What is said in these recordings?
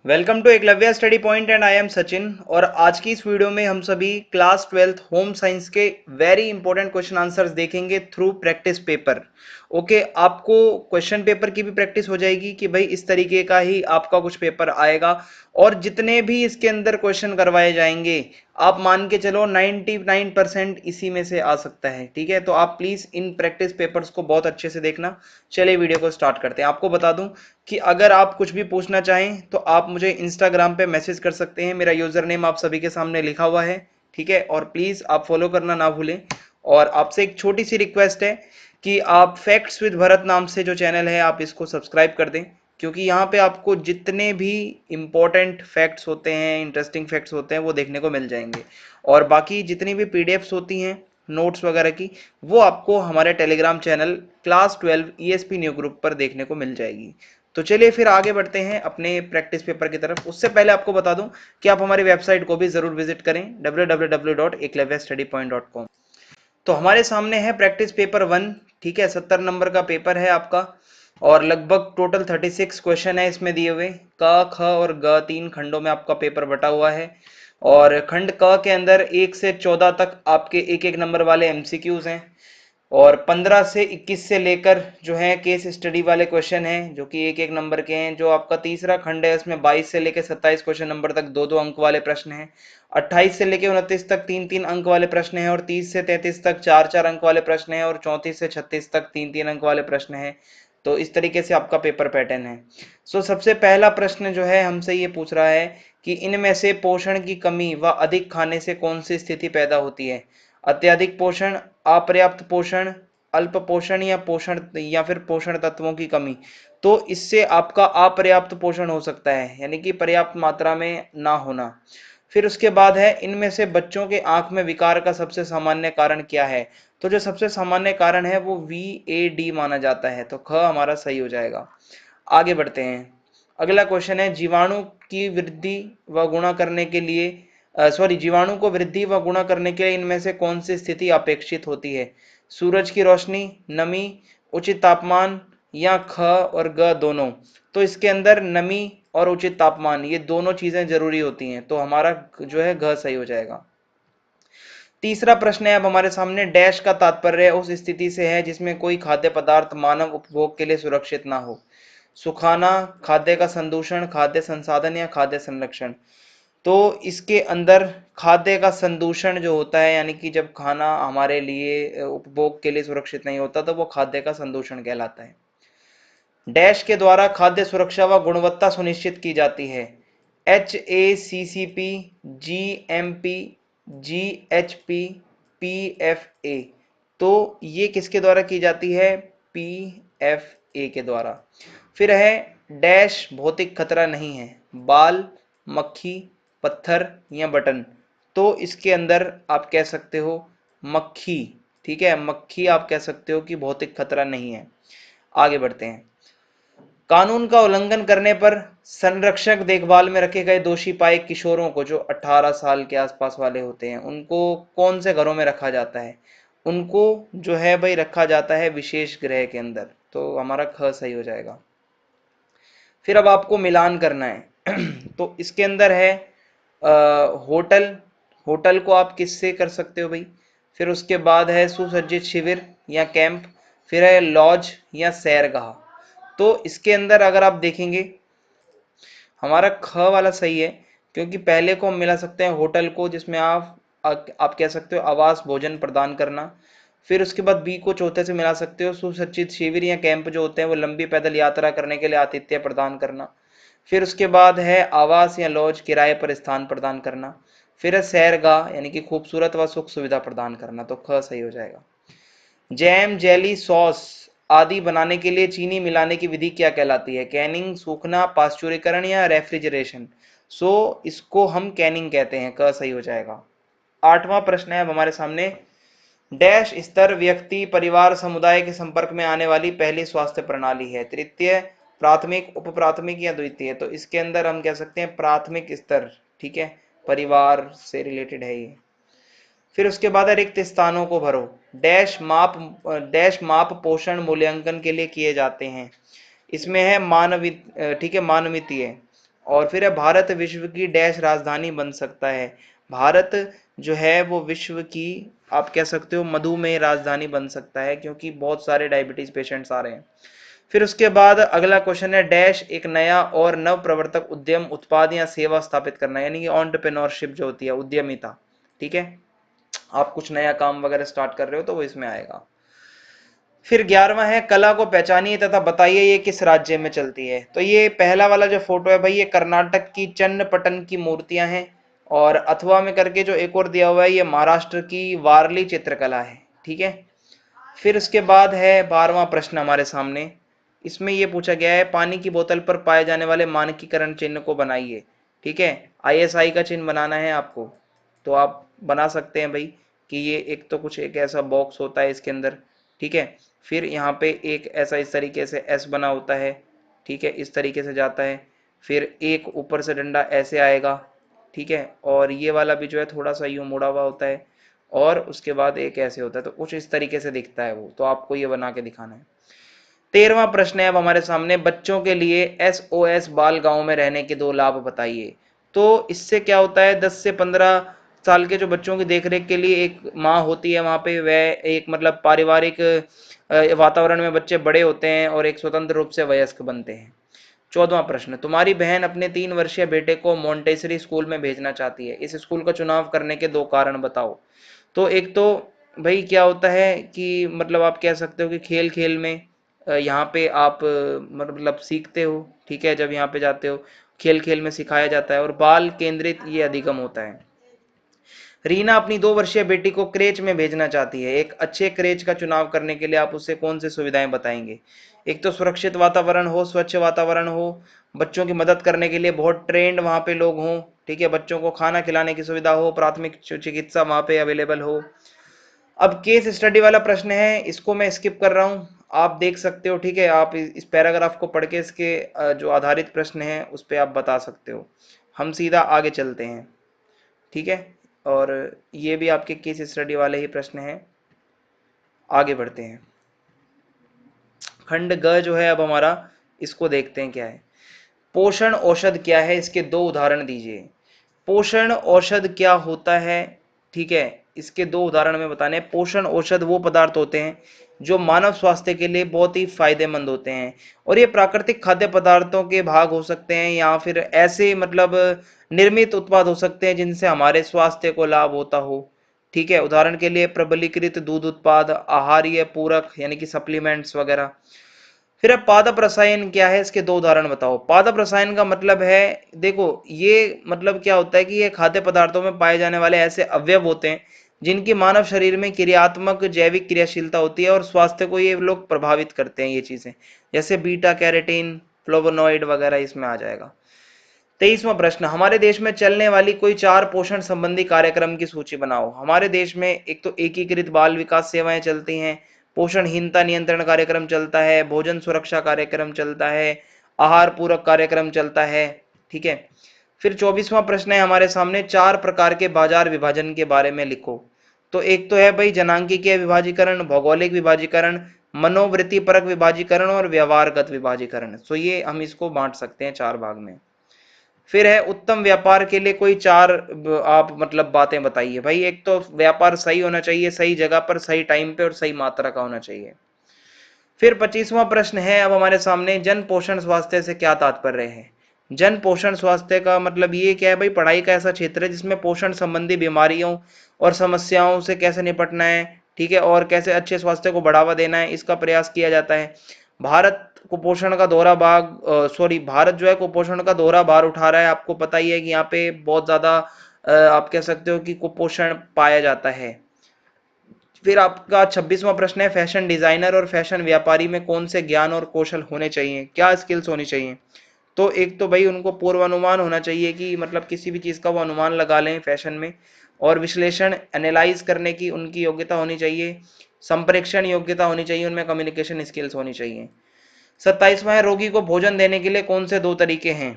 Welcome to Eklavya study point and I am Sachin. और आज की इस वीडियो में हम सभी क्लास 12th होम साइंस के वेरी इंपॉर्टेंट क्वेश्चन आंसर्स देखेंगे थ्रू प्रैक्टिस पेपर। ओके, आपको क्वेश्चन पेपर की भी प्रैक्टिस हो जाएगी कि भाई इस तरीके का ही आपका कुछ पेपर आएगा और जितने भी इसके अंदर क्वेश्चन करवाए जाएंगे आप मान के चलो 99% इसी में से आ सकता है। ठीक है, तो आप प्लीज इन प्रैक्टिस पेपर्स को बहुत अच्छे से देखना। चलिए वीडियो को स्टार्ट करते हैं। आपको बता दूं कि अगर आप कुछ भी पूछना चाहें तो आप मुझे इंस्टाग्राम पे मैसेज कर सकते हैं। मेरा यूजर नेम आप सभी के सामने लिखा हुआ है। ठीक है, और प्लीज आप फॉलो करना ना भूलें। और आपसे एक छोटी सी रिक्वेस्ट है कि आप फैक्ट्स विद भरत नाम से जो चैनल है आप इसको सब्सक्राइब कर दें, क्योंकि यहाँ पे आपको जितने भी इंपॉर्टेंट फैक्ट्स होते हैं, इंटरेस्टिंग फैक्ट्स होते हैं, वो देखने को मिल जाएंगे। और बाकी जितनी भी पीडीएफ्स होती हैं नोट्स वगैरह की, वो आपको हमारे Telegram channel class 12 ESP new group पर देखने को मिल जाएगी। तो चलिए फिर आगे बढ़ते हैं अपने प्रैक्टिस पेपर की तरफ। उससे पहले आपको बता दूं कि आप हमारी वेबसाइट को भी जरूर विजिट करें www.eklavyastudypoint.com। तो हमारे सामने है प्रैक्टिस पेपर 1। ठीक है, 70 नंबर का पेपर है आपका और लगभग टोटल 36 क्वेश्चन है इसमें दिए हुए। क, ख और ग तीन खंडों में आपका पेपर बटा हुआ है और खंड क के अंदर 1 से 14 तक आपके एक एक नंबर वाले एमसीक्यूज हैं और 15 से 21 से लेकर जो है केस स्टडी वाले क्वेश्चन हैं जो कि एक एक नंबर के हैं। जो आपका तीसरा खंड है उसमें 22 से लेकर 27 क्वेश्चन नंबर तक दो दो अंक वाले प्रश्न हैं। 28 से लेकर 29 तक तीन तीन अंक वाले प्रश्न हैं और 30 से 33 तक चार चार अंक वाले प्रश्न हैं और 34 से 36 तक तीन तीन अंक वाले प्रश्न हैं। तो इस तरीके से आपका पेपर पैटर्न है। सबसे पहला प्रश्न जो है हमसे ये पूछ रहा है कि इनमें से पोषण की कमी व अधिक खाने से कौन सी स्थिति पैदा होती है। अत्यधिक पोषण, अपर्याप्त पोषण, अल्प पोषण या पोषण या फिर पोषण तत्वों की कमी। तो इससे आपका अपर्याप्त पोषण हो सकता है, यानी कि पर्याप्त मात्रा में ना होना। फिर उसके बाद है इनमें से बच्चों के आंख में विकार का सबसे सामान्य कारण क्या है। तो जो सबसे सामान्य कारण है वो VAD माना जाता है, तो ख हमारा सही हो जाएगा। आगे बढ़ते हैं। अगला क्वेश्चन है जीवाणु की वृद्धि व गुणा करने के लिए जीवाणु को वृद्धि व गुणा करने के लिए इनमें से कौन सी स्थिति अपेक्षित होती है। सूरज की रोशनी, नमी, उचित तापमान या ख और ग दोनों। तो इसके अंदर नमी और उचित तापमान ये दोनों चीजें जरूरी होती हैं, तो हमारा जो है घ सही हो जाएगा। तीसरा प्रश्न है अब हमारे सामने, डैश का तात्पर्य उस स्थिति से है जिसमें कोई खाद्य पदार्थ मानव उपभोग के लिए सुरक्षित ना हो। सुखाना, खाद्य का संदूषण, खाद्य संसाधन या खाद्य संरक्षण। तो इसके अंदर खाद्य का संदूषण जो होता है, यानी कि जब खाना हमारे लिए उपभोग के लिए सुरक्षित नहीं होता तो वो खाद्य का संदूषण कहलाता है। डैश के द्वारा खाद्य सुरक्षा व गुणवत्ता सुनिश्चित की जाती है। HACCP, GMP, GHP, PFA। तो ये किसके द्वारा की जाती है? PFA के द्वारा। फिर है डैश भौतिक खतरा नहीं है, बाल, मक्खी, पत्थर या बटन। तो इसके अंदर आप कह सकते हो मक्खी। ठीक है, मक्खी आप कह सकते हो कि भौतिक खतरा नहीं है। आगे बढ़ते हैं। कानून का उल्लंघन करने पर संरक्षक देखभाल में रखे गए दोषी पाए किशोरों को, जो 18 साल के आसपास वाले होते हैं, उनको कौन से घरों में रखा जाता है? उनको जो है भाई रखा जाता है विशेष गृह के अंदर, तो हमारा ख सही हो जाएगा। फिर अब आपको मिलान करना है तो इसके अंदर है होटल। होटल को आप किससे कर सकते हो भाई? फिर उसके बाद है सुसज्जित शिविर या कैंप। फिर है लॉज या सैरगाह। तो इसके अंदर अगर आप देखेंगे हमारा ख वाला सही है, क्योंकि पहले को हम मिला सकते हैं होटल को, जिसमें आप कह सकते हो आवास भोजन प्रदान करना। फिर उसके बाद बी को चौथे से मिला सकते हो सुसज्जित शिविर या कैंप जो होते हैं वो लंबी पैदल यात्रा करने के लिए आतिथ्य प्रदान करना। फिर उसके बाद है आवास या लॉज किराए पर स्थान प्रदान करना। फिर है सैरगाह, यानी कि खूबसूरत व सुख सुविधा प्रदान करना, तो ख सही हो जाएगा। जैम, जेली, सॉस आदि बनाने के लिए चीनी मिलाने की विधि क्या कहलाती है? कैनिंग, सूखना, पाश्चुरीकरण या रेफ्रिजरेशन। इसको हम कैनिंग कहते हैं, क सही हो जाएगा। आठवां प्रश्न है अब हमारे सामने, डैश स्तर व्यक्ति, परिवार, समुदाय के संपर्क में आने वाली पहली स्वास्थ्य प्रणाली है? तृतीय, प्राथमिक, उप प्राथमिक या द्वितीय। तो इसके अंदर हम कह सकते हैं प्राथमिक स्तर। ठीक है, परिवार से रिलेटेड है ये। फिर उसके बाद रिक्त स्थानों को भरो। डैश माप पोषण मूल्यांकन के लिए किए जाते हैं। इसमें है मानवित, ठीक है, मानवितीय, और फिर है भारत विश्व की डैश राजधानी बन सकता है। भारत जो है वो विश्व की, आप कह सकते हो, मधुमेह राजधानी बन सकता है, क्योंकि बहुत सारे डायबिटीज पेशेंट्स आ रहे हैं। फिर उसके बाद अगला क्वेश्चन है डैश एक नया और नव प्रवर्तक उद्यम उत्पाद या सेवा स्थापित करना, यानी कि एंटरप्रेन्योरशिप जो होती है, उद्यमिता। ठीक है, आप कुछ नया काम वगैरह स्टार्ट कर रहे हो तो वो इसमें आएगा। फिर 11वां है कला को पहचानिए तथा बताइए ये किस राज्य में चलती है। तो ये पहला वाला जो फोटो है भाई, ये कर्नाटक की चन्नपटन की मूर्तियां हैं। और अथवा में करके जो एक और दिया हुआ है, ये महाराष्ट्र की वारली चित्रकला है। ठीक है, फिर उसके बाद है 12वां प्रश्न हमारे सामने। इसमें यह पूछा गया है पानी की बोतल पर पाए जाने वाले मानकीकरण चिन्ह को बनाइए। ठीक है, आईएसआई का चिन्ह बनाना है आपको, तो आप बना सकते हैं भाई कि ये एक तो कुछ एक ऐसा बॉक्स होता है इसके अंदर। ठीक है, फिर यहाँ पे एक ऐसा इस तरीके से एस बना होता है। ठीक है, इस तरीके से जाता है। फिर एक ऊपर से डंडा ऐसे आएगा। ठीक है, और ये वाला भी जो है थोड़ा सा यूं मुड़ा हुआ होता है, और उसके बाद एक ऐसे होता है, तो कुछ इस तरीके से दिखता है वो, तो आपको ये बना के दिखाना है। 13वां प्रश्न है अब हमारे सामने, बच्चों के लिए एसओएस बाल गांव में रहने के 2 लाभ बताइए। तो इससे क्या होता है, 10 से 15 साल के जो बच्चों की देखरेख के लिए एक माँ होती है वहां पे, वह एक मतलब पारिवारिक वातावरण में बच्चे बड़े होते हैं और एक स्वतंत्र रूप से वयस्क बनते हैं। 14वां प्रश्न, तुम्हारी बहन अपने 3 वर्षीय बेटे को मोंटेसरी स्कूल में भेजना चाहती है, इस स्कूल का चुनाव करने के 2 कारण बताओ। तो एक तो भाई क्या होता है कि मतलब आप कह सकते हो कि खेल खेल में यहाँ पे आप मतलब सीखते हो। ठीक है, जब यहाँ पे जाते हो खेल खेल में सिखाया जाता है, और बाल केंद्रित ये अधिगम होता है। रीना अपनी 2 वर्षीय बेटी को क्रेच में भेजना चाहती है, एक अच्छे क्रेच का चुनाव करने के लिए आप उससे कौन सी सुविधाएं बताएंगे। एक तो सुरक्षित वातावरण हो, स्वच्छ वातावरण हो, बच्चों की मदद करने के लिए बहुत ट्रेंड वहां पे लोग हों। ठीक है, बच्चों को खाना खिलाने की सुविधा हो, प्राथमिक चिकित्सा वहां पे अवेलेबल हो। अब केस स्टडी वाला प्रश्न है, इसको मैं स्किप कर रहा हूं, आप देख सकते हो। ठीक है, आप इस पैराग्राफ को पढ़ के इसके जो आधारित प्रश्न है उस पर आप बता सकते हो। हम सीधा आगे चलते हैं। ठीक है, और ये भी आपके केस स्टडी वाले ही प्रश्न हैं। आगे बढ़ते हैं। खंड ग जो है अब हमारा, इसको देखते हैं क्या है। पोषण औषध क्या है, इसके 2 उदाहरण दीजिए। पोषण औषध क्या होता है, ठीक है, इसके 2 उदाहरण में बताने। पोषण औषध वो पदार्थ होते हैं जो मानव स्वास्थ्य के लिए बहुत ही फायदेमंद होते हैं, और ये प्राकृतिक खाद्य पदार्थों के भाग हो सकते हैं या फिर ऐसे मतलब निर्मित उत्पाद हो सकते हैं जिनसे हमारे स्वास्थ्य को लाभ होता हो। ठीक है, उदाहरण के लिए प्रबलीकृत दूध उत्पाद, आहारीय पूरक यानी कि सप्लीमेंट्स वगैरह। फिर अब पादप रसायन क्या है, इसके 2 उदाहरण बताओ। पादप रसायन का मतलब है, देखो ये मतलब क्या होता है कि ये खाद्य पदार्थों में पाए जाने वाले ऐसे अवयव होते हैं जिनकी मानव शरीर में क्रियात्मक जैविक क्रियाशीलता होती है और स्वास्थ्य को ये लोग प्रभावित करते हैं, ये चीजें जैसे बीटा कैरोटीन, फ्लोवोनॉइड वगैरह इसमें आ जाएगा। 23वां प्रश्न, हमारे देश में चलने वाली कोई 4 पोषण संबंधी कार्यक्रम की सूची बनाओ। हमारे देश में एक तो एकीकृत बाल विकास सेवाएं चलती हैं, पोषणहीनता नियंत्रण कार्यक्रम चलता है, भोजन सुरक्षा कार्यक्रम चलता है, आहार पूरक कार्यक्रम चलता है। ठीक है, फिर 24वां प्रश्न है हमारे सामने, 4 प्रकार के बाजार विभाजन के बारे में लिखो। तो एक तो है भाई जनांकीय विभाजीकरण, भौगोलिक विभाजीकरण, मनोवृत्ति परक विभाजीकरण और व्यवहारगत विभाजीकरण। तो ये हम इसको बांट सकते हैं 4 भाग में। फिर है उत्तम व्यापार के लिए कोई 4 आप मतलब बातें बताइए। भाई एक तो व्यापार सही होना चाहिए, सही जगह पर, सही टाइम पे और सही मात्रा का होना चाहिए। फिर 25वां प्रश्न है अब हमारे सामने, जन पोषण स्वास्थ्य से क्या तात्पर्य है। जन पोषण स्वास्थ्य का मतलब ये क्या है भाई, पढ़ाई का ऐसा क्षेत्र है जिसमें पोषण संबंधी बीमारियों और समस्याओं से कैसे निपटना है, ठीक है, और कैसे अच्छे स्वास्थ्य को बढ़ावा देना है, इसका प्रयास किया जाता है। भारत कुपोषण का दोहरा भाग भारत जो है कुपोषण का दोहरा भार उठा रहा है। आपको पता ही है कि यहाँ पे बहुत ज्यादा आप कह सकते हो कि कुपोषण पाया जाता है। फिर आपका 26वां प्रश्न है, फैशन डिजाइनर और फैशन व्यापारी में कौन से ज्ञान और कौशल होने चाहिए, क्या स्किल्स होनी चाहिए। तो एक तो भाई उनको पूर्वानुमान होना चाहिए कि मतलब किसी भी चीज का वो अनुमान लगा लें फैशन में, और विश्लेषण एनालाइज करने की उनकी योग्यता होनी चाहिए, संप्रेक्षण योग्यता होनी चाहिए, उनमें कम्युनिकेशन स्किल्स होनी चाहिए। 27वां है, रोगी को भोजन देने के लिए कौन से 2 तरीके हैं।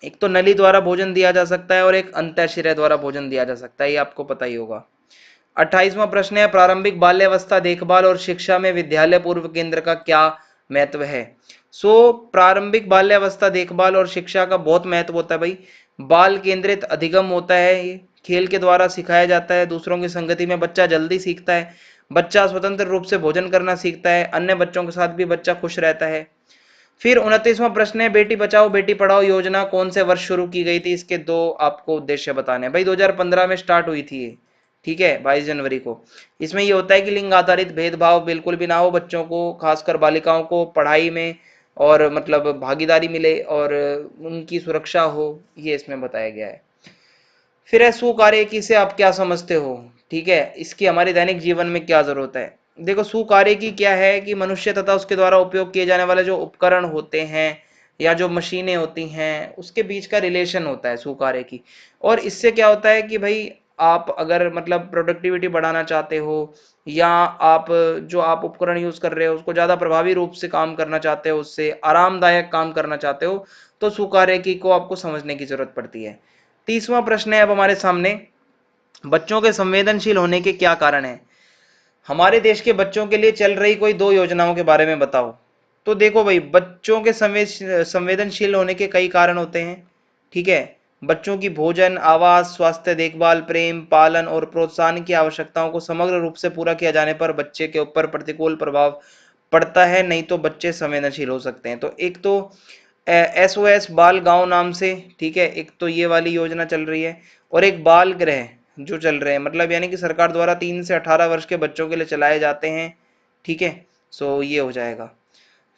एक तो नली द्वारा भोजन दिया जा सकता है और एक अंतःशिरा द्वारा भोजन दिया जा सकता है, ये आपको पता ही होगा। 28वां प्रश्न है, प्रारंभिक बाल्यावस्था देखभाल और शिक्षा में विद्यालय पूर्व केंद्र का क्या महत्व है। प्रारंभिक बाल्यावस्था देखभाल और शिक्षा का बहुत महत्व होता है भाई। बाल केंद्रित अधिगम होता है, ये खेल के द्वारा सिखाया जाता है, दूसरों की संगति में बच्चा जल्दी सीखता है, बच्चा स्वतंत्र रूप से भोजन करना सीखता है, अन्य बच्चों के साथ भी बच्चा खुश रहता है। फिर 29वां प्रश्न है, बेटी बचाओ बेटी पढ़ाओ योजना कौन से वर्ष शुरू की गई थी? इसके दो आपको उद्देश्य बताने हैं भाई। 2015 में स्टार्ट हुई थी ये, ठीक है, 22 जनवरी को। इसमें ये होता है कि लिंग आधारित भेदभाव बिल्कुल भी ना हो, बच्चों को खासकर बालिकाओं को पढ़ाई में और मतलब भागीदारी मिले और उनकी सुरक्षा हो, ये इसमें बताया गया है। फिर है सुकार्यकी से आप क्या समझते हो? ठीक है, इसकी हमारे दैनिक जीवन में क्या जरूरत है? देखो, सुकार्यकी क्या है कि मनुष्य तथा उसके द्वारा उपयोग किए जाने वाले जो उपकरण होते हैं या जो मशीनें होती हैं उसके बीच का रिलेशन होता है सुकार्यकी। और इससे क्या होता है कि भाई आप अगर मतलब प्रोडक्टिविटी बढ़ाना चाहते हो या आप जो आप उपकरण यूज कर रहे हो उसको ज्यादा प्रभावी रूप से काम करना चाहते हो, उससे आरामदायक काम करना चाहते हो, तो सुकार्यकी को आपको समझने की जरूरत पड़ती है। 30वां प्रश्न है अब हमारे सामने, बच्चों के संवेदनशील होने के क्या कारण है? हमारे देश के बच्चों के लिए चल रही कोई दो योजनाओं के बारे में बताओ। तो देखो भाई, बच्चों के संवेदनशील होने के कई कारण होते हैं, ठीक है। बच्चों की भोजन, आवास, स्वास्थ्य देखभाल, प्रेम, पालन और प्रोत्साहन की आवश्यकताओं को समग्र रूप से पूरा किया जाने पर बच्चे के ऊपर प्रतिकूल प्रभाव पड़ता है, नहीं तो बच्चे संवेदनशील हो सकते हैं। तो एक तो SOS बाल गांव नाम से, ठीक है, एक तो ये वाली योजना चल रही है, और एक बाल गृह जो चल रहे हैं, मतलब यानी कि सरकार द्वारा 3 से 18 वर्ष के बच्चों के लिए चलाए जाते हैं, ठीक है। ये हो जाएगा।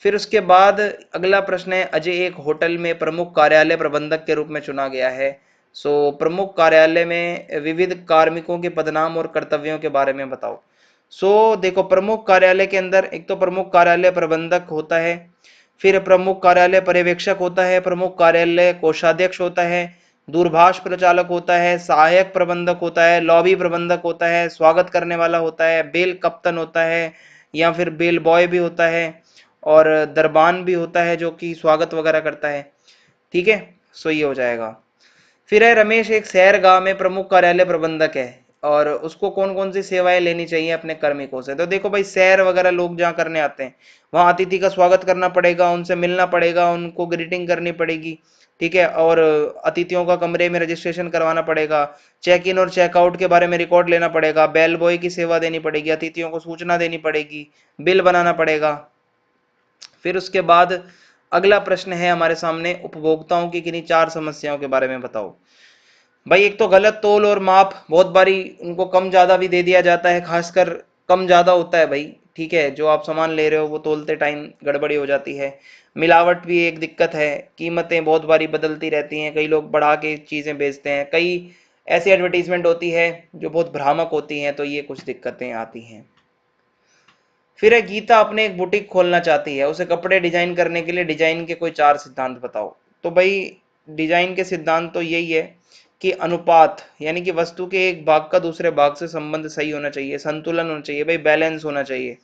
फिर उसके बाद अगला प्रश्न है, अजय एक होटल में प्रमुख कार्यालय प्रबंधक के रूप में चुना गया है। प्रमुख कार्यालय में विविध कार्मिकों के पदनाम और कर्तव्यों के बारे में बताओ। देखो, प्रमुख कार्यालय के अंदर एक तो प्रमुख कार्यालय प्रबंधक होता है, फिर प्रमुख कार्यालय पर्यवेक्षक होता है, प्रमुख कार्यालय कोषाध्यक्ष होता है, दूरभाष प्रचालक होता है, सहायक प्रबंधक होता है, लॉबी प्रबंधक होता है, स्वागत करने वाला होता है, बेल कप्तान होता है या फिर बेल बॉय भी होता है, और दरबान भी होता है जो कि स्वागत वगैरह करता है, ठीक है। ये हो जाएगा। फिर है, रमेश एक सैरगाह में प्रमुख कार्यालय प्रबंधक है और उसको कौन कौन सी सेवाएं लेनी चाहिए अपने कार्मिकों से। तो देखो भाई, सैर वगैरह लोग जहाँ करने आते हैं वहां अतिथि का स्वागत करना पड़ेगा, उनसे मिलना पड़ेगा, उनको ग्रीटिंग करनी पड़ेगी, ठीक है। और अतिथियों का कमरे में रजिस्ट्रेशन करवाना पड़ेगा, चेक इन और चेकआउट के बारे में रिकॉर्ड लेना पड़ेगा, बेल बॉय की सेवा देनी पड़ेगी, अतिथियों को सूचना देनी पड़ेगी, बिल बनाना पड़ेगा। फिर उसके बाद अगला प्रश्न है हमारे सामने, उपभोक्ताओं की किन्हीं 4 समस्याओं के बारे में बताओ। भाई एक तो गलत तोल और माप, बहुत बारी उनको कम ज्यादा भी दे दिया जाता है, खासकर कम ज्यादा होता है भाई, ठीक है। जो आप सामान ले रहे हो वो तोलते टाइम गड़बड़ी हो जाती है। मिलावट भी एक दिक्कत है, कीमतें बहुत बारी बदलती रहती हैं, कई लोग बढ़ा के चीजें बेचते हैं, कई ऐसी एडवर्टीजमेंट होती है जो बहुत भ्रामक होती हैं, तो ये कुछ दिक्कतें आती हैं। फिर है, गीता अपने एक बुटीक खोलना चाहती है, उसे कपड़े डिजाइन करने के लिए डिजाइन के कोई 4 सिद्धांत बताओ। तो भाई डिजाइन के सिद्धांत तो यही है कि अनुपात, यानी कि वस्तु के एक भाग का दूसरे भाग से संबंध सही होना चाहिए, संतुलन होना चाहिए भाई, बैलेंस होना चाहिए।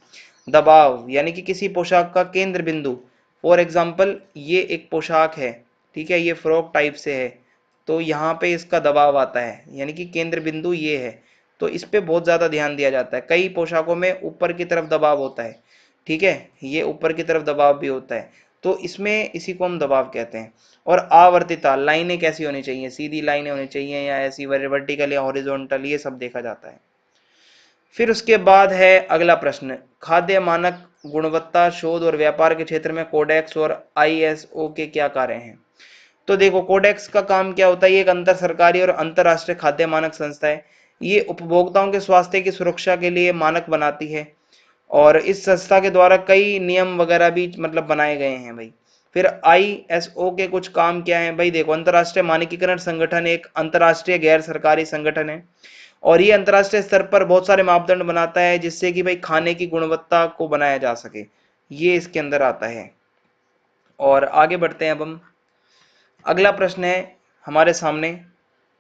दबाव, यानी कि किसी पोशाक का केंद्र बिंदु, फॉर एग्जाम्पल ये एक पोशाक है, ठीक है, ये फ्रॉक टाइप से है, तो यहाँ पे इसका दबाव आता है, यानी कि केंद्र बिंदु ये है, तो इस पे बहुत ज्यादा ध्यान दिया जाता है। कई पोशाकों में ऊपर की तरफ दबाव होता है, ठीक है, ये ऊपर की तरफ दबाव भी होता है, तो इसमें इसी को हम दबाव कहते हैं। और आवर्तिता, लाइनें कैसी होनी चाहिए, सीधी लाइनें होनी चाहिए या ऐसी वर्टिकल या हॉरिजॉन्टल, ये सब देखा जाता है। फिर उसके बाद है अगला प्रश्न, खाद्य मानक गुणवत्ता शोध और व्यापार के क्षेत्र में कोडेक्स और ISO के क्या कार्य हैं। तो देखो, कोडेक्स का काम क्या होता है, ये एक अंतर सरकारी और अंतरराष्ट्रीय खाद्य मानक संस्था है, ये उपभोक्ताओं के स्वास्थ्य की सुरक्षा के लिए मानक बनाती है, और इस संस्था के द्वारा कई नियम वगैरह भी मतलब बनाए गए हैं भाई। फिर ISO के कुछ काम क्या है भाई, देखो, अंतरराष्ट्रीय मानकीकरण संगठन एक अंतरराष्ट्रीय गैर सरकारी संगठन है, और ये अंतरराष्ट्रीय स्तर पर बहुत सारे मापदंड बनाता है जिससे कि भाई खाने की गुणवत्ता को बनाया जा सके, ये इसके अंदर आता है। और आगे बढ़ते हैं अब हम, अगला प्रश्न है हमारे सामने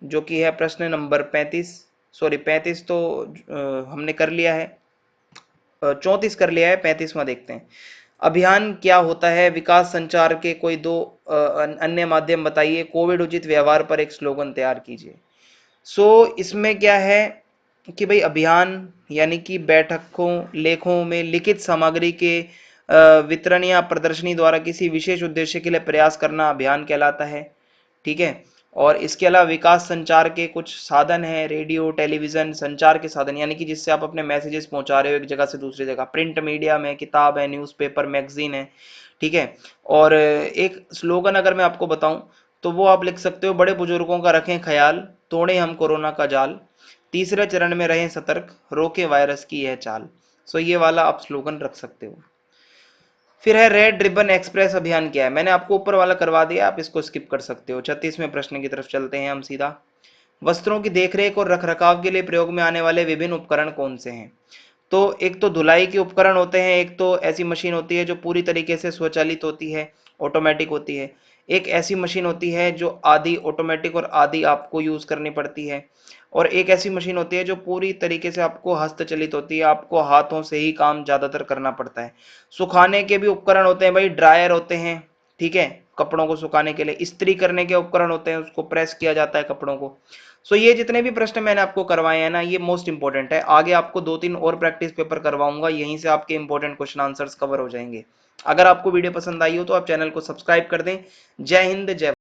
जो कि है प्रश्न नंबर 35, सॉरी 35 तो हमने कर लिया है, 34 कर लिया है, 35वां देखते हैं। अभियान क्या होता है, विकास संचार के कोई दो अन्य माध्यम बताइए, कोविड उचित व्यवहार पर एक स्लोगन तैयार कीजिए। इसमें क्या है कि भाई अभियान यानी कि बैठकों लेखों में लिखित सामग्री के वितरण या प्रदर्शनी द्वारा किसी विशेष उद्देश्य के लिए प्रयास करना अभियान कहलाता है। ठीक है। और इसके अलावा विकास संचार के कुछ साधन है, रेडियो, टेलीविजन, संचार के साधन यानी कि जिससे आप अपने मैसेजेस पहुंचा रहे हो एक जगह से दूसरी जगह। प्रिंट मीडिया में किताब है, न्यूज़पेपर, मैगजीन है। ठीक है। और एक स्लोगन अगर मैं आपको बताऊं तो वो आप लिख सकते हो, बड़े बुजुर्गों का रखें ख्याल, तोड़े हम कोरोना का जाल, तीसरे चरण में रहें सतर्क, रोके वायरस की यह चाल। सो ये वाला आप स्लोगन रख सकते हो। फिर है रेड रिबन एक्सप्रेस अभियान क्या है, मैंने आपको ऊपर वाला करवा दिया, आप इसको स्किप कर सकते हो। 36वें प्रश्न की तरफ चलते हैं हम सीधा। वस्त्रों की देखरेख और रखरखाव के लिए प्रयोग में आने वाले विभिन्न उपकरण कौन से हैं? तो एक तो धुलाई के उपकरण होते हैं, एक तो ऐसी मशीन होती है जो पूरी तरीके से स्वचालित होती है, ऑटोमेटिक होती है। एक ऐसी मशीन होती है जो आधी ऑटोमेटिक और आधी आपको यूज करनी पड़ती है। और एक ऐसी मशीन होती है जो पूरी तरीके से आपको हस्तचलित होती है, आपको हाथों से ही काम ज्यादातर करना पड़ता है। सुखाने के भी उपकरण होते हैं भाई, ड्रायर होते हैं। ठीक है। कपड़ों को सुखाने के लिए इस्त्री करने के उपकरण होते हैं, उसको प्रेस किया जाता है कपड़ों को। सो ये जितने भी प्रश्न मैंने आपको करवाए हैं ना, ये मोस्ट इंपॉर्टेंट है। आगे आपको 2-3 और प्रैक्टिस पेपर करवाऊंगा, यहीं से आपके इंपॉर्टेंट क्वेश्चन आंसर्स कवर हो जाएंगे। अगर आपको वीडियो पसंद आई हो तो आप चैनल को सब्सक्राइब कर दें। जय हिंद, जय